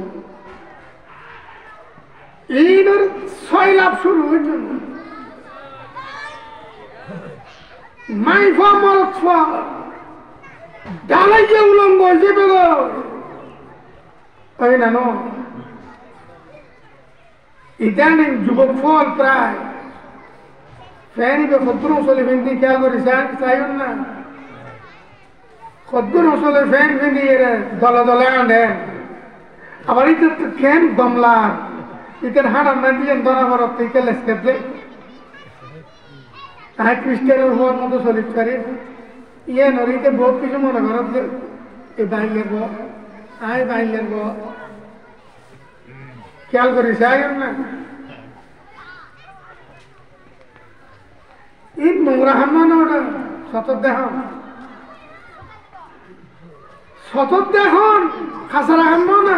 এইবার 6 লাভ শুরু হয়েছে মাইফা মরৎফা ডালাই যে উলঙ্গ হয়েছে বেগো ওই না ইদানিং যুবক ফল প্রায় ফ্যানিবে খদ্দুর অঞ্চলে ফেন্দি খেয়াল করি চাইন না খদ্দুর অঞ্চলে ফ্যান ফেন্দি দলে দলে আনে আবার ইতার তো ফ্যান দমলার ইতার হাঁটার না দিয়ে ধরা বরফ থেকে লেসকে তাই খ্রিস্টানের হওয়ার মতো শরীর করে ইয়ে নদীতে বহুত কিছু মনে করত যে এই বাইলের বউ আই বাইলের বউ খেয়াল করি চাইন না এই নোংরা হামনা না ওটা সতত দেখন খাসারা হামনা না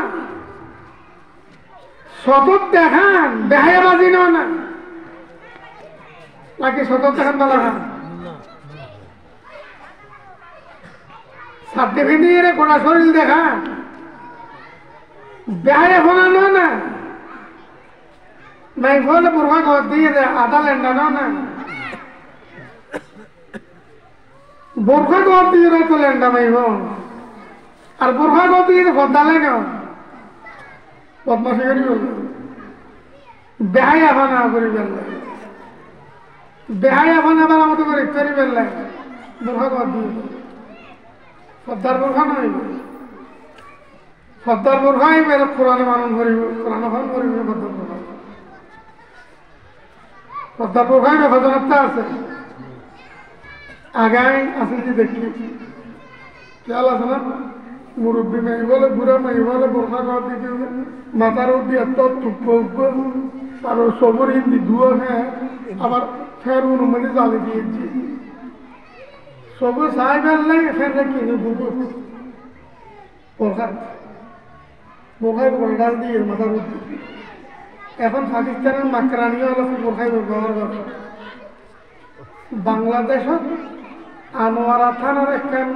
সতত দেখান বেহায়া বাজি না নাকি সতত দেখান বলা সাথে ফিনিয়ে গোটা শরীর দেখা বেহায়া ফোনানো না নাই ফলে বুড়া ঘর দিয়ে আদা লেন্ডানো না বোরখা ঘর দিয়ে তো লেন্ডা মাইব আর বোরখা ঘর দিয়ে বদালে না বদমাসি করি বেহায়া ফানা করি ফেললে বেহায়া ফানা বেলা মতো করে করি ফেললে বোরখা ঘর দিয়ে সর্দার বোরখা নয় সর্দার বোরখাই বেলা কোরআনে মানুষ করিব কোরআন ফান করিব সর্দার বোরখাই বেফাজনতা আছে আগাই আছে যে দেখি খেয়াল আছে না মুরব্বী মেয়ে বলে বুড়া মেয়ে বলে বোরখা ঘর দিকে মাথার দিয়ে এত থুপ আর সবর হিন্দি ধুয়ো হ্যাঁ আবার ফের অনুমানে জ্বালে দিয়েছি সবু সাই ফেললাই ফের কিনে বুবু বোরখায় গোল্ডাল দিয়ে মাথার উদ্দি এখন পাকিস্তানের মাকরানিও অলপ বোরখায় ব্যবহার করে বাংলাদেশত আনোয়ারা থানার একখান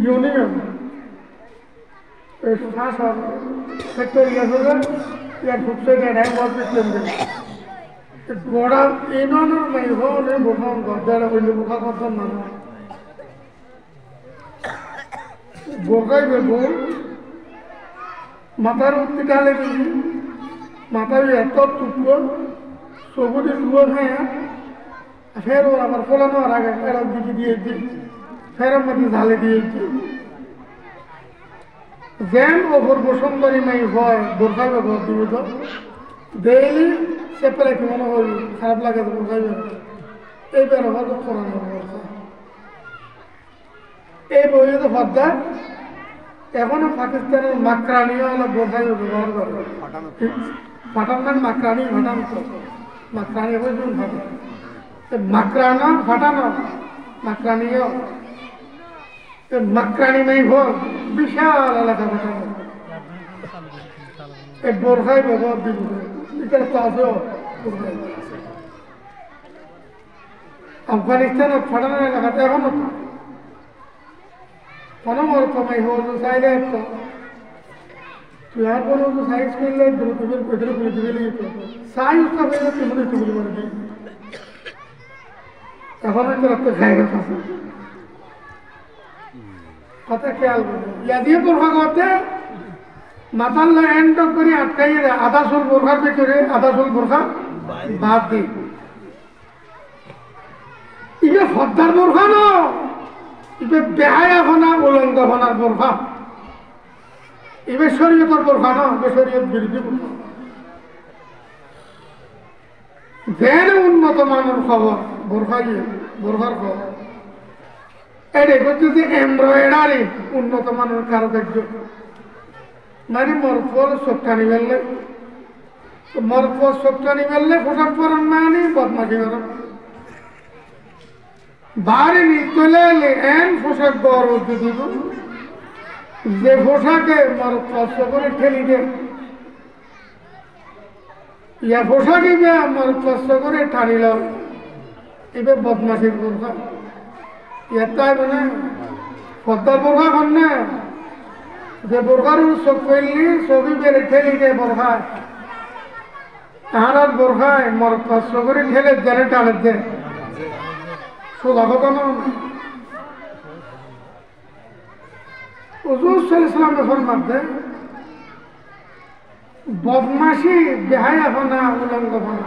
ইউনিয়ন ফ্যাক্টরি আছে ইয়ার ফুটছে গেড়ায় বলতে গোড়া এই নয় নাই হলে বোখাম গদ্দারা হইলে বোখা কথা মানুষ বোকাইবে বোন মাথার উঠতে ডালে দিবি মাথায় এত টুকরো সবুজে টুকরো খায় ফের ওর আবার ফোলানোর আগে ফেরত দিকে দিয়েছি ফেরের মধ্যে ঝালে দিয়েছি যেন ওপর বসুন্ধরী নাই হয় বোরখাইবে ঘর দিবে তো ডেইলি সে পেলে কি মনে হয় খারাপ লাগে তো বোরখাইবে এই ব্যবহার করানো এই বইয়ে তো ফদ্দা এখনো পাকিস্তানের মাকরানিও হলো বোরখাইবে ব্যবহার করে ফাটান মাকরানি ফাটান মাকরানি বলছেন ফাটান মাকরানো ফাটানো মাকরানিও মাকরানি নেই হোক বিশাল এলাকা ফাটানো এই বোরখাই ব্যবহার দিব এখানে তো আছেও আফগানিস্তানের ফাটানোর এলাকাতে এখনো তো কোনো অর্থ নাই হোক চাইলে তো তুই আর কোনো সাইজ করলে দ্রুতবের ভেতরে করে দিবে সাইজ তো ভেতরে তুমি একটু বলে বলে দিই এখন হয়তো একটা জায়গা আছে কথা খেয়াল করবে ইয়া দিয়ে বোরখা করতে মাথার এন্ড করে আটকাইয়ে দেয় আধা সোল বোরখার ভেতরে আধা সোল বোরখা বাদ দিই ইবে ফদ্দার বোরখা ন ইবে বেহায়া ফোনা উলঙ্গ ফোনার বোরখা ইবে শরীয়তের বোরখা ন ইবে শরীয়ত বিরোধী বোরখা যেন উন্নত মানের খবর বোরখার খবর এটা করছে যে এমব্রয়ডারি উন্নত মানের কারুকার্য মানে মরফল সবটানি ফেললে মরফল সবটানি ফেললে পোশাক পরান মানে বদমাশি করেন বাড়ি নিতলে এন পোশাক বড় দিব যে পোশাকে মরফল করে ঠেলি দে ইয়া পোশাক ইবে আমার কষ্ট করে টানিল ইবে বদমাশির বোরখা ইয়াতাই মানে পদ্মার বোরখা কন্যা যে বোরখার চোখ করলি ছবি বেড়ে ঠেলি দে বোরখায় তাহার বোরখায় মর কষ্ট করে ঠেলে জেলে টানে দে সোজা কথা না হুজুর সাল্লাল্লাহু আলাইহি ওয়াসাল্লাম ফরমাতে বদমাশি বেহায়া ফোনা উলঙ্গ ফোনা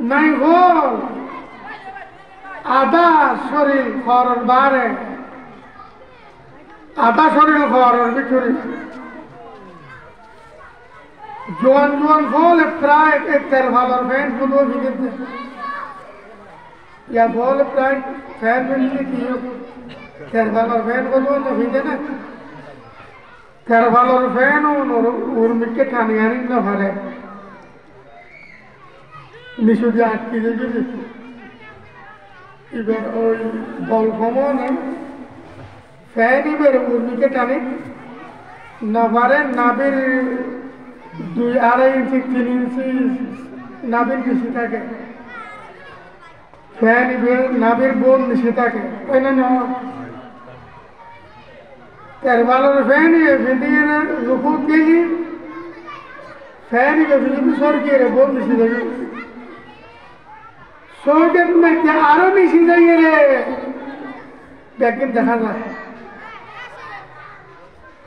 নাই হল আধা শরীর খরর বারে আধা শরীর খরর ভিতরে জোয়ান জোয়ান ফল প্রায় তের ভালোর ফ্যান গুলো ভিজে ইয়া ফল প্রায় ফ্যান ভিজে কি তের ভালোর ফ্যান গুলো ভিজে না তের ভালোর ফ্যান ওর মিটকে টানি আনি না ভারে নিশু দিয়ে আটকে দিয়ে এবার ওই বল কমনে ফ্যান এবার উর্মিকে টানে না পারে নাবির 2-2.5 ইঞ্চি 3 ইঞ্চি নাবির বেশি থাকে ফ্যান এবার নাবির বোন বেশি থাকে তাই না তেরবালের ফ্যান ফেদিয়ে রুকু দিলি ফ্যান এবার সরকিয়ে রে বোন বেশি থাকে সৌদের মধ্যে আরো বেশি যাইয়ে রে দেখেন দেখা যায়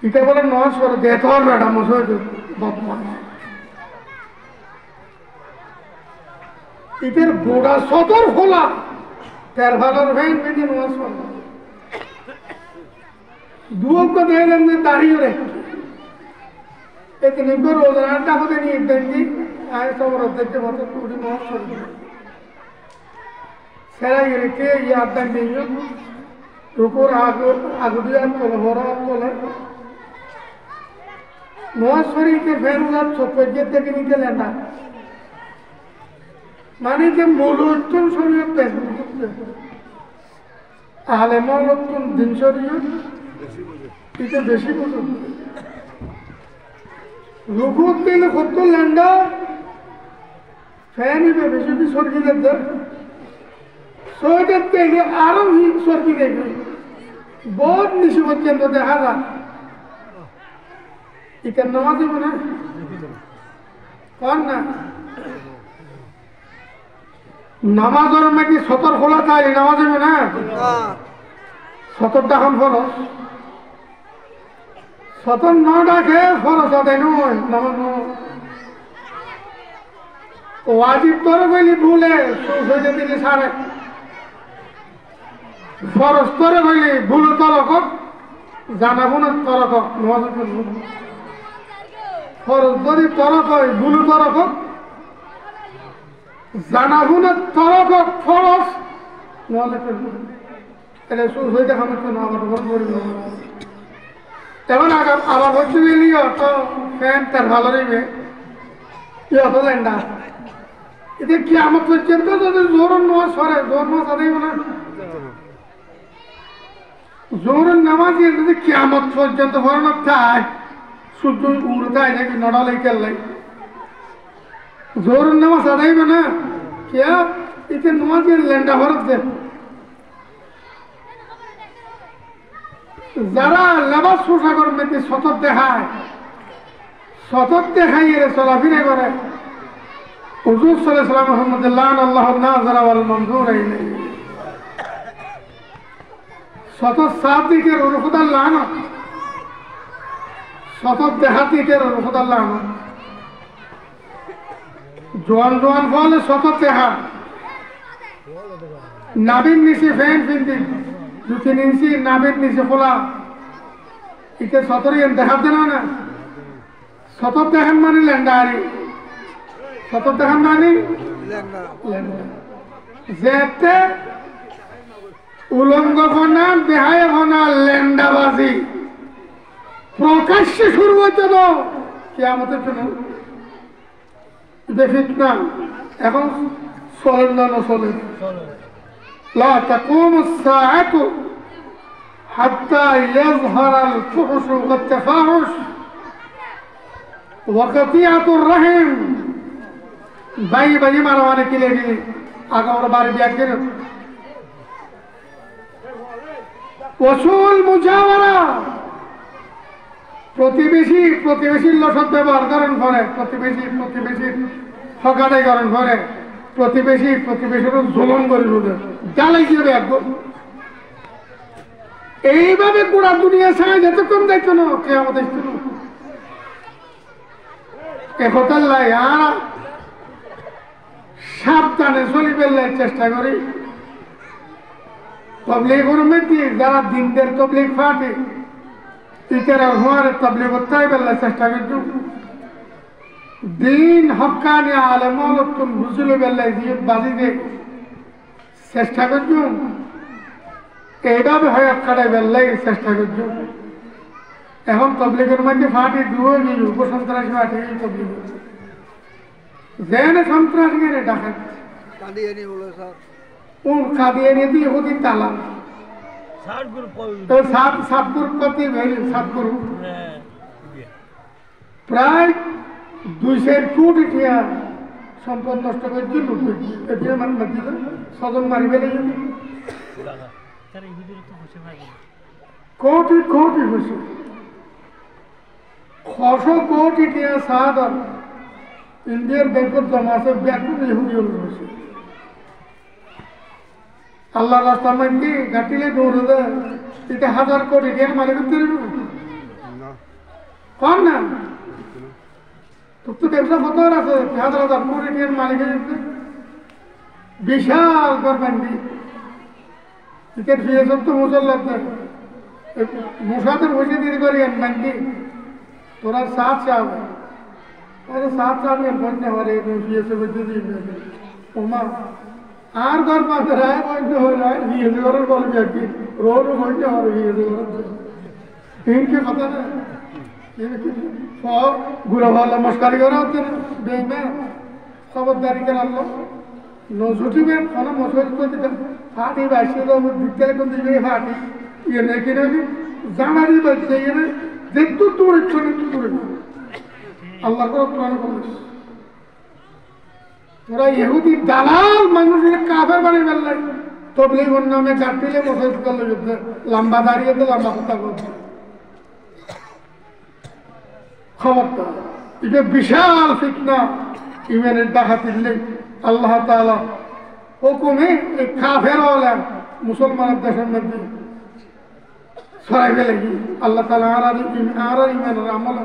এটা বলে নজ করে দেখর বেটা মশাই বদমান এদের গোড়া সদর খোলা তের ভালোর ভ্যান বেঁধে নজ করে দুঃখ দেখলেন যে দাঁড়িয়ে রে এতে নিম্ন রোজানাটা হতে নিয়ে দেখি আয় সব দেখতে মতো উঠে নজ করে সেরাই রেখে ইয়াদ দান দিয়ে রুকুর আগুদিয়ার তোলে বরাত তোলে নওয়াজ শরীফের ফেরুলার সৌকর্যের থেকে নিতে না মানে যে মূল উত্তম শরীর আলে মল উত্তম দিন শরীর এটা বেশি পছন্দ রুকুর দিলে কত ল্যান্ডা ফ্যান বেশি সরকিলের দেয় সৈদের থেকে আরো সরকি দেখবে বহুত নিচু পর্যন্ত দেখা যায় এখানে নামাজ হবে না কন না নামাজের নাকি সতর খোলা থাকে নামাজ হবে না সতরটা এখন ফরস সতর ন ডাকে ফরস আদায় নয় নামাজ ওয়াজিব তোর বলি ভুলে সৈতে দিলে সারে ফরস তোরে বলি ভুল তরক জানাবো না তরক নামাজ ফরজ যদি তরক হয় ভুল তরক জানাবো না তরক ফরজ নহলে এটা হয়ে দেখা মাত্র না আমার ঘর করি এখন আবার হচ্ছে গেলি অত ফ্যান তার ভালো রইবে অত ল্যান্ডা এতে কি আমার পর্যন্ত যদি জোর নামাজ সরে জোর নামাজ আদায় না জোর নামাজ যদি কিয়ামত পর্যন্ত পড়ানো থাকে সূর্য উড়তায় নাকি নড়ালে কেল্লাই জোর নামাজ আদাইবে না কিয়া এতে নামাজের ল্যান্ডা ভরত দেন যারা লেবাস পোশাকর মেয়েকে সতত দেখায় সতত দেখাই এর চলাফিরে করে হুজুর সাল্লাল্লাহু আলাইহি ওয়াসাল্লাম রহমাতুল্লাহ আল্লাহ নাযরা ওয়াল মানজুর ইলাইহি সতত সাদিকের রুহুদাল লানত সতত দেহাতিকের রুহুদাল লানত জোয়ান জোয়ান ফলে সতত দেহা নাবির নিচে ফ্যান ফিন্দি 2-3 ইঞ্চি নাবির নিচে খোলা ইতে সতরে দেখাতে না সতত দেখান মানে ল্যান্ডারি সতত দেখান মানে যেতে উলঙ্গ ফোনা বেহায় ফোনা ল্যান্ডাবাজি প্রকাশ্যে শুরু হইতে না কিয়ামতের জন্য ফিতনা এখন চলেন না চলে لا تقوم الساعة حتى يظهر الفحش والتفاحش وقطيعة الرحم باي باي মারামারি কিলে গেলে আগে ওরা বাড়ি বিয়া করে ওসুল মুজাওয়ারা প্রতিবেশীর লসত ব্যবহার করেন করে প্রতিবেশীর ঠকাটাই করেন করে প্রতিবেশীর জলন করে জ্বালাই যাবে একদম এইভাবে পুরা দুনিয়া ছাড়া যতক্ষণ দেখতো না কে আমাদের একতার লাই আর সাবধানে চলিবে চেষ্টা করি তবলিগের মধ্যে যারা দিনদের তবলিগ ফাটে টিচারা হওয়ার তবলিগ করতে বেলা চেষ্টা করছো দিন হকানি আলেমল তুমি বুঝলে বেলায় দিয়ে বাজি দে চেষ্টা করছো এইভাবে হয় কাটাই বেলায় চেষ্টা করছো এখন তবলিগের মধ্যে ফাটে দুয়ে গিয়ে উপসন্ত্রাসী ফাটে তবলিগ যেন সন্ত্রাসী ডাকা কাদিয়ানি দিয়ে হতি তালা প্রায় 200 কোটি টাকা সম্পদ নষ্ট করেছে সদন মারি বেড়ে কোটি কোটি হয়েছে 600 কোটি টাকা সাহায্য ইন্ডিয়ার ব্যাংকত জমা আছে ব্যাংক ইহুদি হয়েছে আল্লাহ রাস্তা মানকি গাটিলে দৌড়ে দেয় এটা 1000 কোটি টাকার মালিক কম না তোর তো ব্যবসা ফতোয়ার আছে 1000 কোটি টাকার মালিক বিশাল গরবান্ডি টিকিট ফিরে সব তো মুসল্লাদের মুসাদের বসে দিদি করি বান্ডি তোরা সাত চাও আরে সাত চাও বন্যা হরে ফিরে সব দিদি ওমা আর ঘর পাশে রায় বন্ধ হয়ে যায় বিয়ে ঘরের বলবি আর কি রোড বন্ধ হবে বিয়ে ঘর কথা না সব ঘুরে ভালো মস্কারি করা হচ্ছে না বেমে খবরদারি করে আনলো নজুটিবে কোনো মশলা করতে ফাটি বাইশে বিদ্যালয় কোন দিকে ফাটি ইয়ে নাকি নাকি জানারি বলছে ইয়ে দেখতো তোর ইচ্ছা নেই তোর আল্লাহ করে প্রাণ করিস তোরা ইহুদি দালাল মানুষের কাফের বানিয়ে ফেললাই তবলিগের নামে গাঁটিলে বসে লম্বা দাঁড়িয়ে তো লম্বা কথা বলছে খবরটা এটা বিশাল ফিতনা ইমানের ডাকাতিলে আল্লাহ তাআলা হুকুমে এই কাফের হলে মুসলমানের দেশের মধ্যে ছড়াই গেলে কি আল্লাহ তাআলা আর ইমানের আমল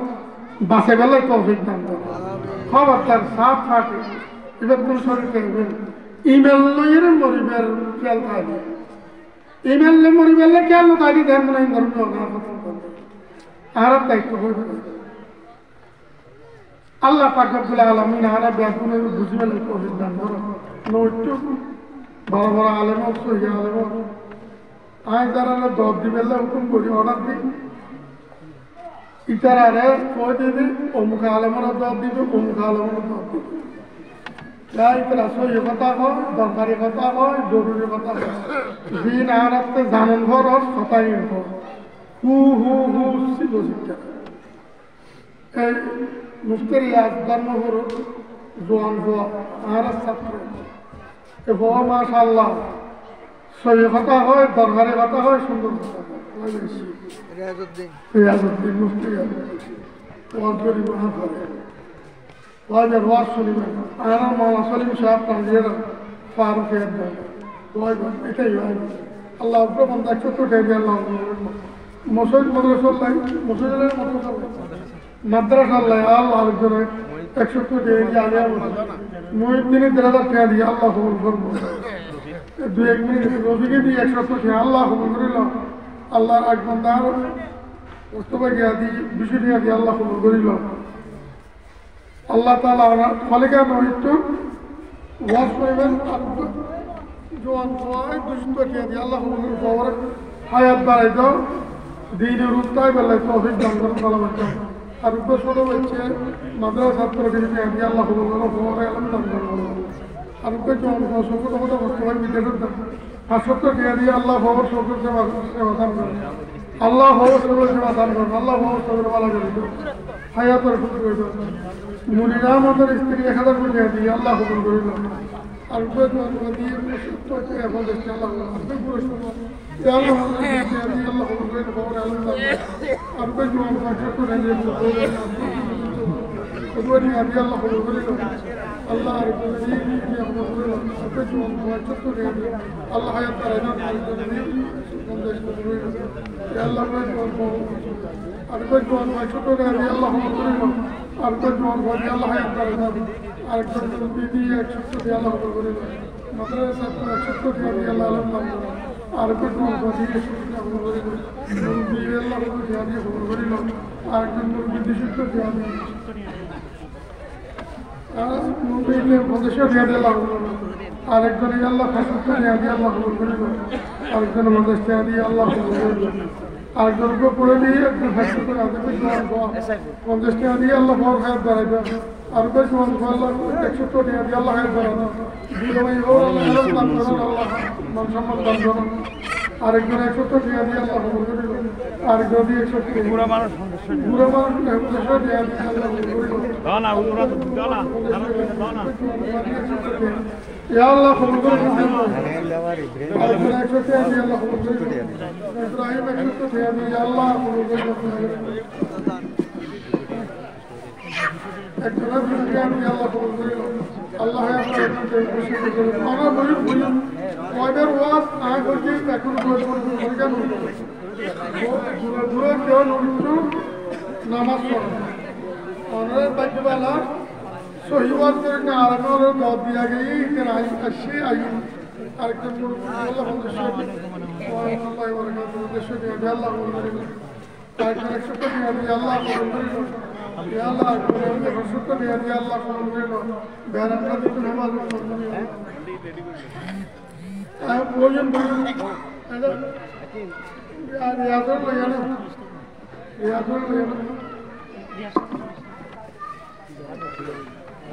বাঁচে গেলে তৌফিক দান করে খবরদার সাফ ফাটে এবার কোন শরীরকে ইমেল লইয়ের মরিবের খেয়াল থাকে ইমেল মরিবেলে খেয়াল থাকি দেন মনে করবে আর দায়িত্ব হয়ে আল্লাহ পাক রব্বুল আলামিন আর ব্যাকুনে বুঝবে না তৌফিক দান করে নটু বড় বড় আলেম সহি আলেম আই যারা দর দিবেলে হুকুম করি অর্ডার দিই ইতারারে কই দিবি অমুক আলেমের দর দিবি অমুক আলেমের দর দিবি যাই তারা সহি কথা হয় দরকারি কথা হয় জরুরি কথা হয় দিন আর একটা জানন খরচ কথাই হু হু হু ছিল শিক্ষা এই মুফতির ইয়াদ জন্মপুর জোয়ান হওয়া আর ছাত্র এ হওয়া মাশাআল্লাহ সহি কথা হয় দরকারি কথা হয় সুন্দর কথা হয় রিয়াজউদ্দিন মুফতি ওয়াজ করি মহা করে ওয়াজের ওয়াজ শুনিবেন আর মাওলানা সলিম সাহেব তানজির ফারুক এটাই হয় আল্লাহ উপরে বন্ধা ছোট টেবিল আল্লাহ মসজিদ মাদ্রাসা আল্লাহ আল্লাহ আরেকজনে 170 টাকা দিয়ে আলিয়া মুহিদ্দিনে 3000 টাকা দিয়ে আল্লাহ কবুল করবো 2-1 মিনিট রফিকে দিয়ে 170 টাকা আল্লাহ কবুল করিল আল্লাহর এক বন্দার মোস্তফা গিয়া দিয়ে 200 টাকা দিয়ে আল্লাহ কবুল করিল আল্লাহ তাআলা খলিকা নহিত ওয়াজ করবেন আর জোয়ান হয় 200 টাকা দিয়ে আল্লাহ কবুল খবর হায়াত বাড়াই দাও দিনের উত্তায় বেলায় তৌফিক দান করেন ভালোবাসা আর উপর ছোট হচ্ছে মাদ্রাসা ছাত্রকে দিয়ে আল্লাহ কবুল করো খবরে আলম দান করবো আর উপর জোয়ান সকল কথা করতে হয় বিদ্যালয়ের দান 570 টাকা দিয়ে আল্লাহ খবর সকল সেবা দান করেন আল্লাহ খবর সকল সেবা দান করেন আল্লাহ খবর সকল ভালো করে হায়াতের খুব করে মুনিরা আমাদের স্ত্রী 1000 টাকা দিয়ে আল্লাহ কবুল করিল আর উপর জোয়ান দিয়ে 70 টাকা এখন দেখছে আল্লাহ পুরস্কার يا الله الله خبر خبر الله أربعة يوم فاشكر عليه خبر يا الله خبر الله أربعة يا خبر أربعة يوم فاشكر عليه الله يا ترى يا الله أربعة يوم فاشكر عليه الله خبر أربعة يوم فاشكر الله يا ترى أربعة يوم بيدي أشكر يا الله خبر مدرسة أشكر يا الله الله আর একজন আরেকজন বিদেশিত্ব আরেকজন আল্লাহ আল্লাহ কবুল করিল আরেকজন মধ্যে দিয়ে আল্লাহ কবুল করিল আরেকজনকে পড়ে দিয়ে একজন 50 টাকা দিয়ে আল্লাহ বড় হায়াত বাড়াইবে আর বেশ আল্লাহ 170 টাকা দিয়ে আল্লাহ হায়াত বাড়ানো আল্লাহ সম্মান দান করুন আরেকজন 170 টাকা দিয়ে আল্লাহ কবুল করিল আরেকজন দিয়ে 170 বুড়া মানুষ দিয়ে আল্লাহ কবুল করিল يا الله خبر كل إبراهيم يا الله الله সহিবাদ করে না আরামের দর দিয়া গেই কেন আসছে আইন আরেকজন আল্লাহ আল্লাহ তারপরে 170 টাকা দিয়ে আল্লাহ কবুল করিল ইয়া আল্লাহ 170 টাকা দিয়ে আল্লাহ কবুল করিল বেরাটা দিতে নামাজ পড়তে আর প্রয়োজন আর ইয়াদর লাগানো ইয়াদর লাগানো